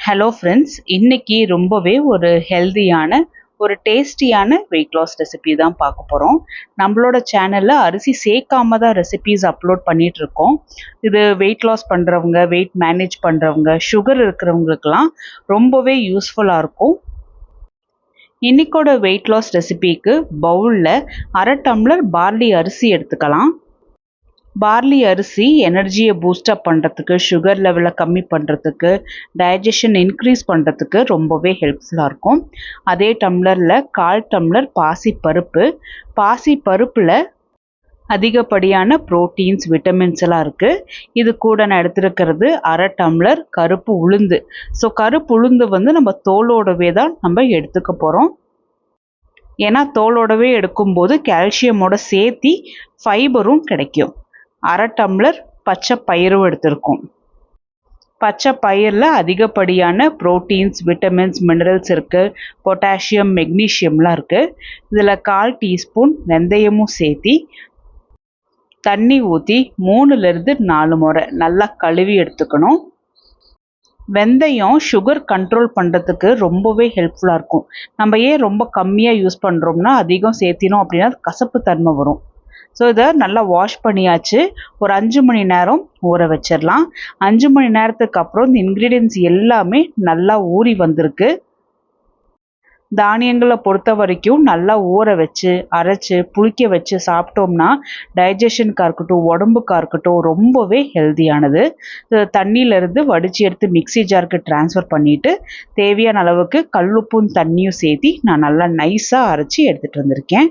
Hello friends, இன்னைக்கு ரொம்பவே ஒரு ஹெல்தியான ஒரு டேஸ்டியான வெயிட் லாஸ் ரெசிபி தான் பார்க்க போகிறோம். நம்மளோட சேனலில் அரிசி சேர்க்காம தான் ரெசிபீஸ் அப்லோட் பண்ணிட்டு இருக்கோம். இது வெயிட் லாஸ் பண்ணுறவங்க, வெயிட் மேனேஜ் பண்ணுறவங்க, சுகர் இருக்கிறவங்களுக்கெல்லாம் ரொம்பவே யூஸ்ஃபுல்லாக இருக்கும். இன்னைக்கோட வெயிட் லாஸ் ரெசிபிக்கு பவுலில் 1/2 டம்ளர் பார்லி அரிசி எடுத்துக்கலாம். பார்லி அரிசி எனர்ஜியை பூஸ்டப் பண்ணுறதுக்கு, சுகர் லெவலை கம்மி பண்ணுறதுக்கு, டைஜஷன் இன்க்ரீஸ் பண்ணுறதுக்கு ரொம்பவே ஹெல்ப்ஃபுல்லாக இருக்கும். அதே டம்ளரில் 1/4 டம்ளர் பாசி பருப்பில் அதிகப்படியான ப்ரோட்டீன்ஸ், விட்டமின்ஸ் எல்லாம் இருக்குது. இது கூட நான் எடுத்துருக்கிறது 1/2 டம்ளர் கருப்பு உளுந்து. ஸோ கருப்பு உளுந்து நம்ம தோலோடவே தான் நம்ம எடுத்துக்க போகிறோம். ஏன்னா தோலோடவே எடுக்கும்போது கால்சியமோட சேர்த்தி ஃபைபரும் கிடைக்கும். 1/2 டம்ளர் பச்சை பயிரும் எடுத்திருக்கோம். பச்சை பயிரில் அதிகப்படியான ப்ரோட்டீன்ஸ், விட்டமின்ஸ், மினரல்ஸ் இருக்குது. பொட்டாசியம், மெக்னீஷியம்லாம் இருக்குது. இதில் 1/4 டீஸ்பூன் வெந்தயமும் சேர்த்தி தண்ணி ஊற்றி 3லேருந்து 4 முறை நல்லா கழுவி எடுத்துக்கணும். வெந்தயம் சுகர் கண்ட்ரோல் பண்ணுறதுக்கு ரொம்பவே ஹெல்ப்ஃபுல்லாக இருக்கும். நம்ம ஏன் ரொம்ப கம்மியாக யூஸ் பண்ணுறோம்னா, அதிகம் சேர்த்தினோம் அப்படின்னா கசப்பு தன்மை வரும். ஸோ இதை நல்லா வாஷ் பண்ணியாச்சு. ஒரு 5 மணி நேரம் ஊற வச்சிடலாம். 5 மணி நேரத்துக்கு அப்புறம் இந்த இன்க்ரீடியன்ஸ் எல்லாமே நல்லா ஊறி வந்திருக்கு. தானியங்களை பொறுத்த வரைக்கும் நல்லா ஊற வச்சு, அரைச்சி, புளிக்க வச்சு சாப்பிட்டோம்னா டைஜஷனுக்காக இருக்கட்டும், உடம்புக்காக இருக்கட்டும் ரொம்பவே ஹெல்தியானது. தண்ணியிலேருந்து வடித்து எடுத்து மிக்சி ஜாருக்கு ட்ரான்ஸ்ஃபர் பண்ணிவிட்டு தேவையான அளவுக்கு கல்லுப்பும் தண்ணியும் சேர்த்தி நான் நல்லா நைஸாக அரைச்சி எடுத்துகிட்டு வந்திருக்கேன்.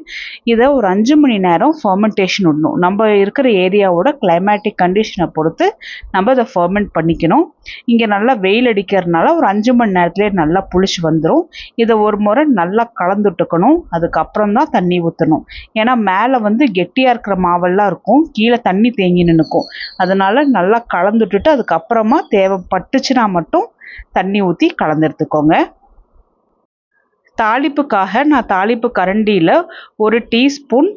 இதை ஒரு 5 மணி நேரம் ஃபர்மெண்டேஷன் விடணும். நம்ம இருக்கிற ஏரியாவோட கிளைமேட்டிக் கண்டிஷனை பொறுத்து நம்ம இதை ஃபர்மெண்ட் பண்ணிக்கணும். இங்கே நல்லா வெயில் அடிக்கிறதுனால ஒரு 5 மணி நேரத்துலேயே நல்லா புளிச்சு வந்துடும். இதை ஒரு முறை நல்லா கலந்துட்டுக்கணும். அதுக்கப்புறம் தான் தண்ணி ஊற்றணும். ஏன்னா மேலே கெட்டியாக இருக்கிற மாவெல்லாம் இருக்கும், கீழே தண்ணி தேங்கி நின்றுக்கும். அதனால நல்லா கலந்துட்டுட்டு அதுக்கப்புறமா தேவைப்பட்டுச்சுன்னா மட்டும் தண்ணி ஊற்றி கலந்து எடுத்துக்கோங்க. தாளிப்புக்காக நான் தாளிப்பு கரண்டியில் 1 டீஸ்பூன்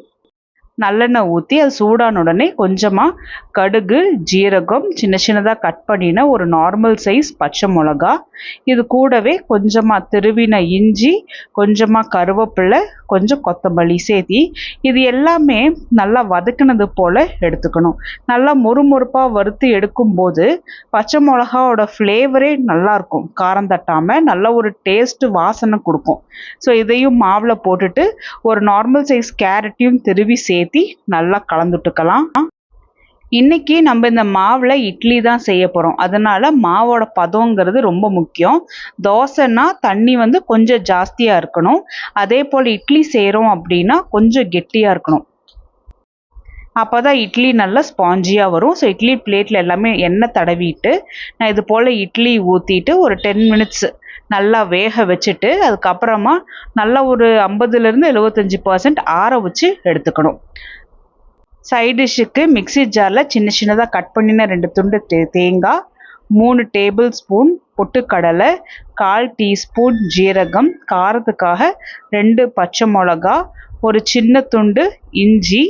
நல்லெண்ணெய் ஊற்றி அது சூடான உடனே கொஞ்சமாக கடுகு, ஜீரகம், சின்னதாக கட் பண்ணின ஒரு நார்மல் சைஸ் பச்சை மிளகா, இது கூடவே கொஞ்சமாக திருவின இஞ்சி, கொஞ்சமாக கருவேப்பிலை, கொஞ்சம் கொத்தமல்லி சேர்த்தி இது எல்லாமே நல்லா வதக்கினது போல் எடுத்துக்கணும். நல்லா மொறுமொறுப்பாக வறுத்து எடுக்கும்போது பச்சை மிளகாவோட ஃப்ளேவரே நல்லாயிருக்கும். காரம் தட்டாமல் நல்ல ஒரு டேஸ்ட்டு, வாசனை கொடுக்கும். ஸோ இதையும் மாவில் போட்டுட்டு ஒரு நார்மல் சைஸ் கேரட்டையும் திருவி சேர்த்தி நல்லா கலந்துட்டுக்கலாம். இன்னைக்கு நம்ம இந்த மாவில் இட்லி தான் செய்ய போகிறோம். அதனால மாவோட பதங்கிறது ரொம்ப முக்கியம். தோசைன்னா தண்ணி கொஞ்சம் ஜாஸ்தியாக இருக்கணும். அதே போல் இட்லி செய்கிறோம் அப்படின்னா கொஞ்சம் கெட்டியாக இருக்கணும். அப்போ தான் இட்லி நல்லா ஸ்பாஞ்சியாக வரும். ஸோ இட்லி பிளேட்டில் எல்லாமே எண்ணெய் தடவிட்டு நான் இது போல் இட்லி ஊற்றிட்டு ஒரு 10 மினிட்ஸ் நல்லா வேக வச்சுட்டு அதுக்கப்புறமா நல்லா ஒரு 50லேருந்து 75% ஆற வச்சு எடுத்துக்கணும். சைட் டிஷ்ஷுக்கு மிக்சி ஜாரில் சின்னதாக கட் பண்ணின 2 துண்டு தேங்காய், 3 டேபிள் ஸ்பூன் பொட்டுக்கடலை, 1/4 டீஸ்பூன் ஜீரகம், காரத்துக்காக 2 பச்சை மிளகா, ஒரு சின்ன துண்டு இஞ்சி,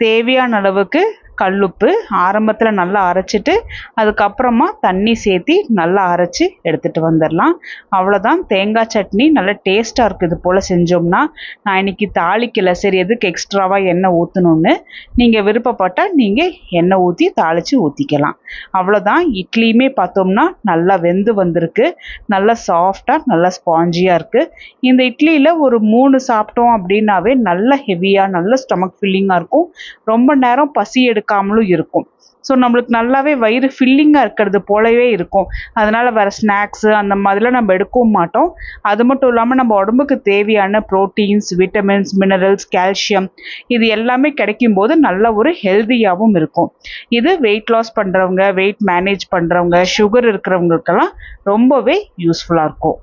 தேவையான அளவுக்கு கல்லுப்பு ஆரம்பத்தில் நல்லா அரைச்சிட்டு அதுக்கப்புறமா தண்ணி சேர்த்தி நல்லா அரைச்சி எடுத்துகிட்டு வந்துடலாம். அவ்வளோதான். தேங்காய் சட்னி நல்லா டேஸ்ட்டாக இருக்குது. இது போல் செஞ்சோம்னா நான் இன்றைக்கி தாளிக்கலை, சரி எதுக்கு எக்ஸ்ட்ராவாக எண்ணெய் ஊற்றணுன்னு. நீங்கள் விருப்பப்பட்டால் நீங்கள் எண்ணெய் ஊற்றி தாளித்து ஊற்றிக்கலாம். அவ்வளோதான். இட்லியுமே பார்த்தோம்னா நல்லா வெந்து வந்திருக்கு. நல்லா சாஃப்டாக நல்லா ஸ்பாஞ்சியாக இருக்குது. இந்த இட்லியில் ஒரு 3 சாப்பிட்டோம் அப்படின்னாவே நல்ல ஹெவியாக நல்ல ஸ்டமக் ஃபில்லிங்காக இருக்கும். ரொம்ப நேரம் பசி எடுக்காமலும் இருக்கும். ஸோ நம்மளுக்கு நல்லாவே வயிறு ஃபில்லிங்காக இருக்கிறது போலவே இருக்கும். அதனால் வேறு ஸ்நாக்ஸு அந்த மாதிரிலாம் நம்ம எடுக்கவும் மாட்டோம். அது மட்டும் இல்லாமல் நம்ம உடம்புக்கு தேவையான ப்ரோட்டீன்ஸ், விட்டமின்ஸ், மினரல்ஸ், கால்சியம் இது எல்லாமே கிடைக்கும்போது நல்ல ஒரு ஹெல்தியாகவும் இருக்கும். இது வெயிட் லாஸ் பண்ணுறவங்க, வெயிட் மேனேஜ் பண்ணுறவங்க, சுகர் இருக்கிறவங்களுக்கெல்லாம் ரொம்பவே யூஸ்ஃபுல்லாக இருக்கும்.